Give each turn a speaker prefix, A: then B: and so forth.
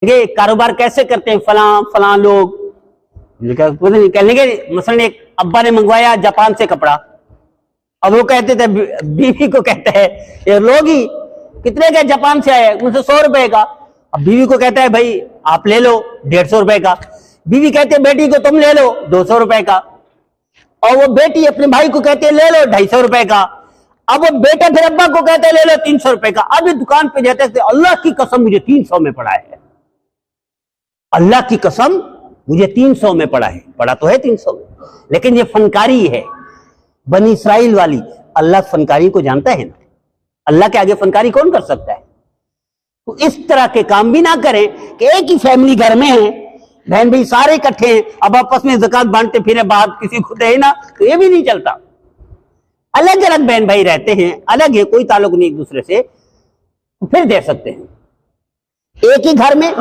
A: ये कारोबार कैसे करते हैं फलां फलां लोग, कहेंगे मसलन एक अब्बा ने मंगवाया जापान से कपड़ा, अब वो कहते थे बीवी को कहता है ये लोग ही कितने का जापान से आया, उनसे 100 रुपए का। अब बीवी को कहता है भाई आप ले लो 150 रुपए का, बीवी कहते है बेटी को तुम ले लो 200 रुपए का, और वो बेटी अपने भाई को कहते है ले लो 250 रुपए का। अब वो बेटा फिर अब्बा को कहता है ले लो 300 रुपए का। अब दुकान पे जाते थे अल्लाह की कसम मुझे 300 में पड़ा है, अल्लाह की कसम मुझे 300 में पड़ा है, पड़ा तो है 300 में, लेकिन ये फनकारी है बनी इस्राइल वाली। अल्लाह फनकारी को जानता है ना, अल्लाह के आगे फनकारी कौन कर सकता है। तो इस तरह के काम भी ना करें कि एक ही फैमिली घर में है, बहन भाई सारे इकट्ठे हैं, अब आपस में ज़कात बांटते फिरे, बाहर किसी को दे ना, तो ये भी नहीं चलता। अलग अलग बहन भाई रहते हैं, अलग है, कोई ताल्लुक नहीं एक दूसरे से, फिर दे सकते हैं। एक ही घर में